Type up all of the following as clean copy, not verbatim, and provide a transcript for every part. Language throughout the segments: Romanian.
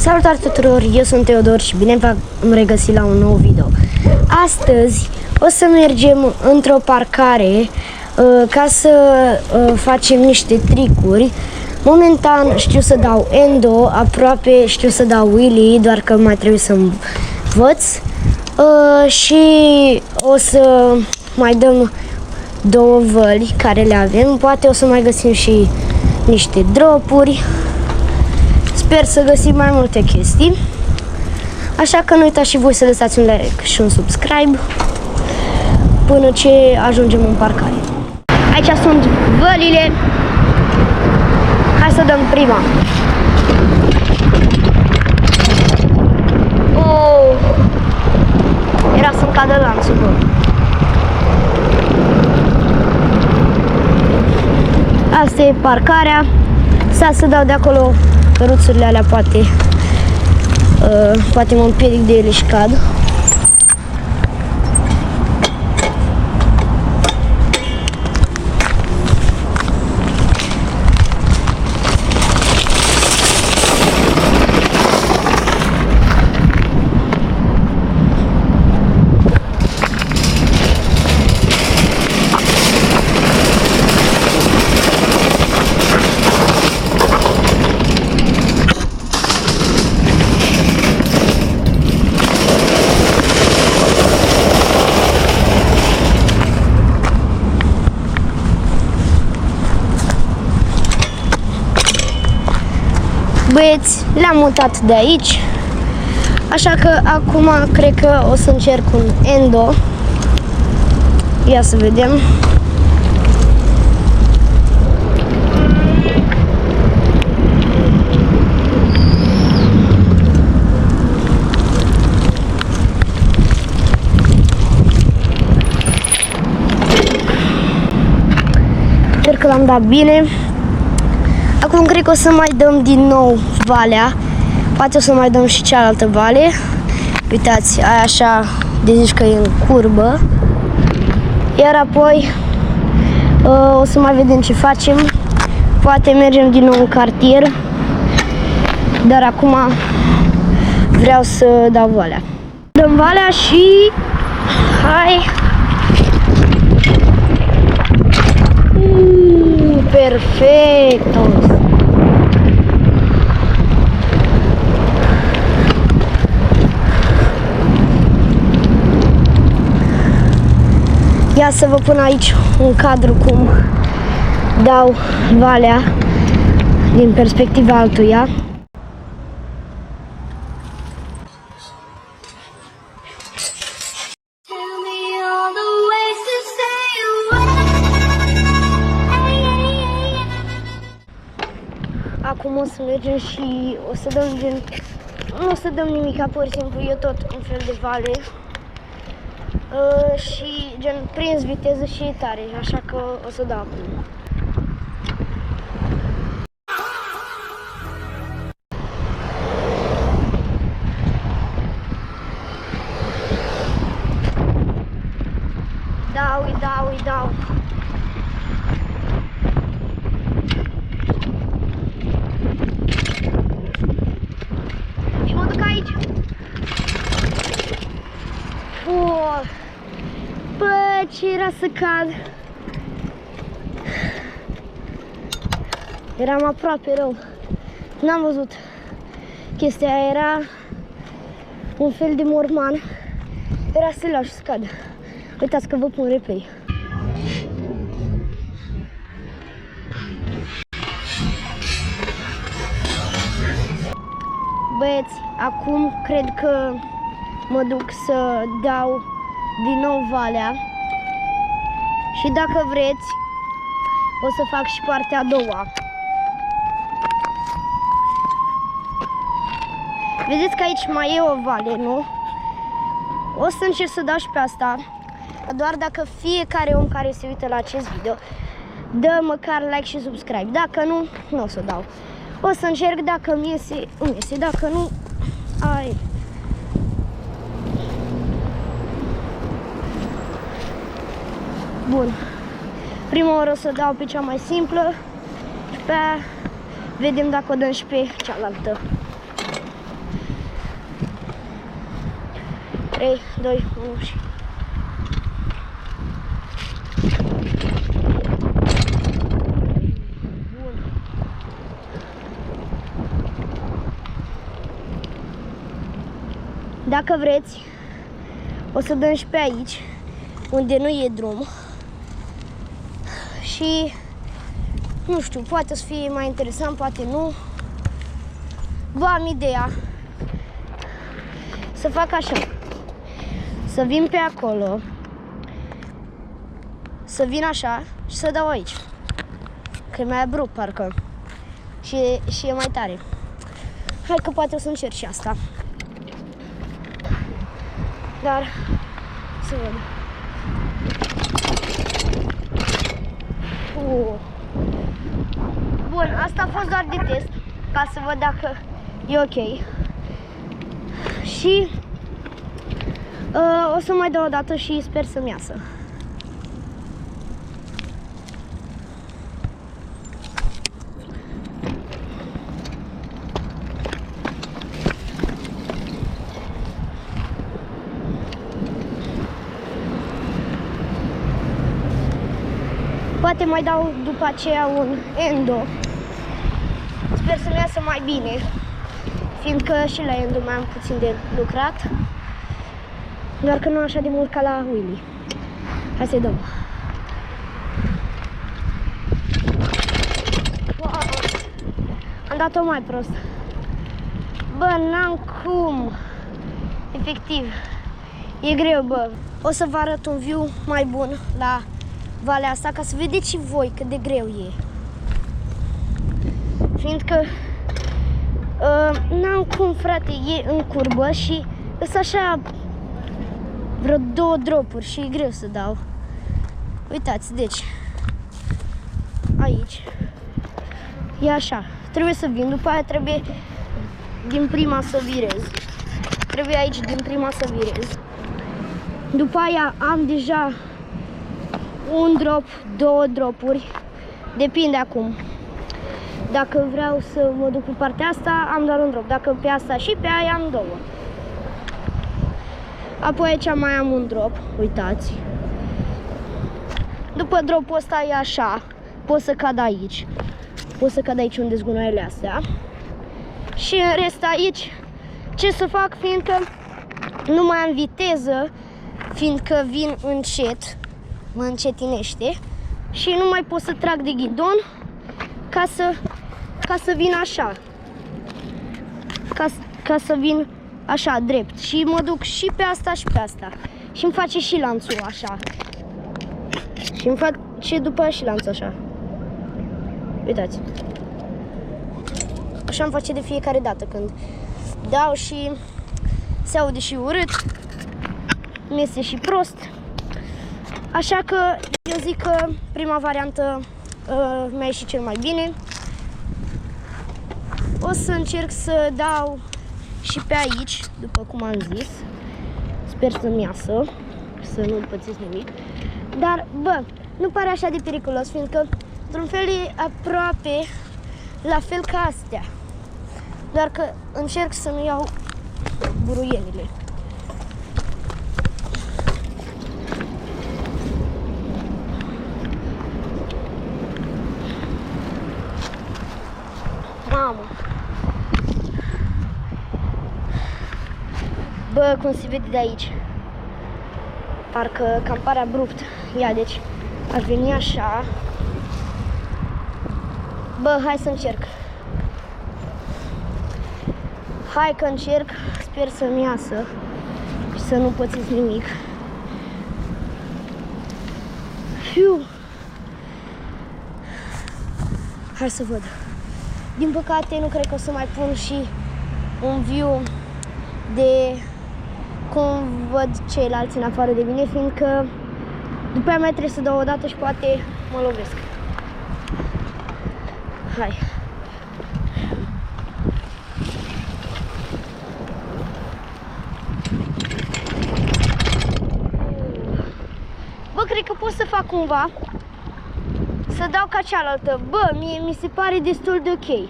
Salutare tuturor, eu sunt Teodor și bine v-am regăsit la un nou video. Astăzi o să mergem într-o parcare ca să facem niște tricuri. Momentan știu să dau endo, aproape știu să dau wheelie, doar că mai trebuie să învăț. Și o să mai dăm două văli care le avem, poate o să mai găsim și niște dropuri. Sper să găsim mai multe chestii. Așa că nu uitați și voi să lăsați un like și un subscribe până ce ajungem în parcare. Aici sunt vălile. Hai să dăm prima. Oh! Era să-mi cadă lanțul, bă. Asta e parcarea. Să dau de acolo căruțurile alea, poate mă împiedic de ele și cad. Băieți, le-am mutat de aici, așa că acum cred că o să încerc un endo. Ia să vedem. Sper că l-am dat bine. Acum cred că o să mai dăm din nou valea. Poate o să mai dăm și cealaltă vale. Uitați, aia așa de zici că e în curbă. Iar apoi o să mai vedem ce facem. Poate mergem din nou în cartier. Dar acum vreau să dau valea. Dăm valea și... hai! Perfecto! Ia să vă pun aici un cadru cum dau valea din perspectiva altuia. Acum o să mergem și o să dăm gen... nu o să dăm nimic, pur și simplu e tot un fel de vale. Și gen prins viteză și e tare, așa că o să dau acum. Dau. Și mă duc aici. Bă, ce era să cad. Eram aproape rău. N-am văzut chestia aia, era un fel de morman. Era să le lași să cadă. Uitați că vă pun replay. Băieți, acum cred că mă duc să dau din nou valea și dacă vreți o să fac și partea a doua. Vedeți că aici mai e o vale, nu? O să încerc să dau și pe asta, doar dacă fiecare om care se uită la acest video dă măcar like și subscribe. Dacă nu, nu o să dau. O să încerc, dacă îmi iese, dacă nu, ai. Bun. Prima oară o să dau pe cea mai simplă și pe aia vedem dacă o dăm și pe cealaltă. 3, 2, 1 și... Dacă vreți, o să dăm și pe aici, unde nu e drum. Și, nu știu, poate să fie mai interesant, poate nu. Vă am ideea să fac așa. Să vin pe acolo, să vin așa și să dau aici. Că e mai abrupt, parcă. Și e mai tare. Hai că poate o să încerc și asta. Dar să văd. Bun, asta a fost doar de test, ca să văd dacă e ok. Și o să mai dau o dată și sper să-mi iasă. Poate mai dau după aceea un endo. Sper să-mi iasă mai bine, fiindcă și la endo mai am puțin de lucrat. Doar că nu așa de mult ca la Willy. Hai să-i dăm. Wow. Am dat-o mai prost. Bă, n-am cum. Efectiv. E greu, bă. O să vă arăt un view mai bun la valea asta, ca să vedeți și voi cât de greu e. Fiindcă n-am cum, frate, e în curbă și sunt așa vreo 2 dropuri și e greu să dau. Uitați, deci aici e așa, trebuie să vin, după aia trebuie din prima să virez. Trebuie aici din prima să virez. După aia am deja un drop, 2 dropuri, depinde acum. Dacă vreau să mă duc pe partea asta, am doar un drop. Dacă pe asta și pe aia am 2. Apoi aici mai am un drop, uitați. După dropul ăsta e așa, pot să cad aici. Pot să cad aici unde sunt gunoaiele astea. Și în rest aici, ce să fac, fiindcă nu mai am viteză, fiindcă vin încet, mă încetinește și nu mai pot să trag de ghidon ca să vin așa. Ca să vin așa, drept. Și mă duc și pe asta și pe asta. Și îmi face și lanțul așa. Și îmi face după aia și lanțul așa. Uitați. Așa îmi face de fiecare dată când dau și se aude și urât. Mi este și prost. Așa că eu zic că prima variantă mi-a ieșit cel mai bine. O să încerc să dau și pe aici, după cum am zis. Sper să-mi iasă, să nu pățiți nimic. Dar, bă, nu pare așa de periculos, fiindcă, într-un fel, e aproape la fel ca astea. Doar că încerc să nu iau buruienile. Mamă! Bă, cum se vede de aici. Parcă cam pare abrupt. Ia, deci, aș veni așa. Bă, hai să încerc. Hai că încerc. Sper să-mi iasă și să nu pățiți nimic. Fiu! Hai să văd. Din păcate, nu cred că o să mai pun și un view de cum văd ceilalți în afară de mine, fiindcă după aia mai trebuie să dau o dată și poate mă lovesc. Hai. Bă, cred că pot să fac cumva să dau ca cealaltă. Bă, mi se pare destul de ok.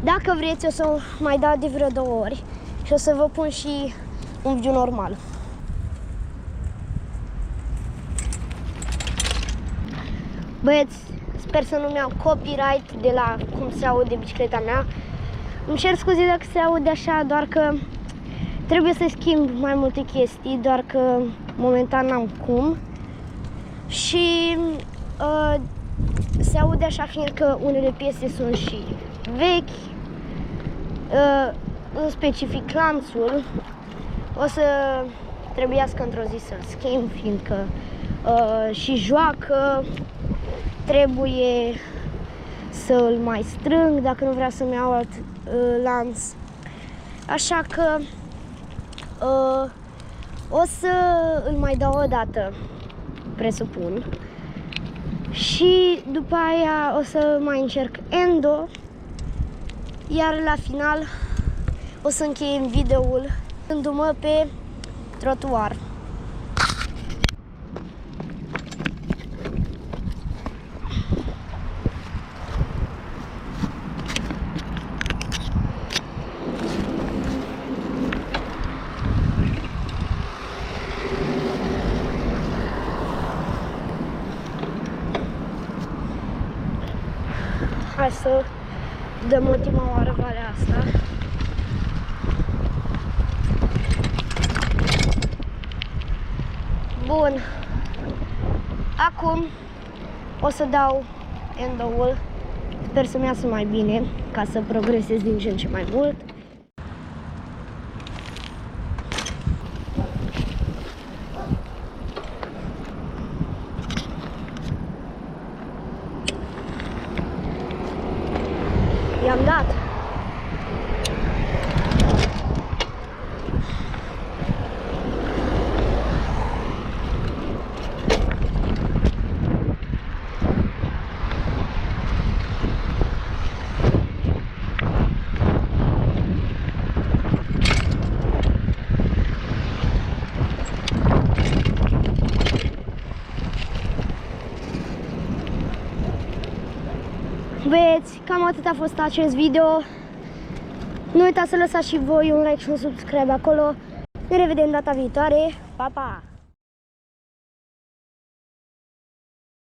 Dacă vreți, o să mai dau de vreo 2 ori și o să vă pun și un video normal. Băieți, sper să nu-mi iau copyright de la cum se aude bicicleta mea. Îmi cer scuze dacă se aude așa, doar că trebuie să schimb mai multe chestii, doar că momentan n-am cum. Și se aude așa fiindcă unele piese sunt și vechi, în specific lanțul. O să trebuiască într-o zi să-l schimb, fiindcă și joacă, trebuie să-l mai strâng dacă nu vrea să-mi iau alt lanț. Așa că o să îl mai dau o dată, presupun. Și după aia o să mai încerc endo, iar la final o să încheiem videoul dându-mă pe trotuar. Hai să dăm ultima oară valea asta. Bun. Acum o să dau endo-ul. Sper să-mi iasă mai bine, ca să progresez din ce în ce mai mult. I-am dat. Băieți, cam atât a fost acest video. Nu uitați să lăsați și voi un like și un subscribe acolo. Ne revedem data viitoare. Pa, pa!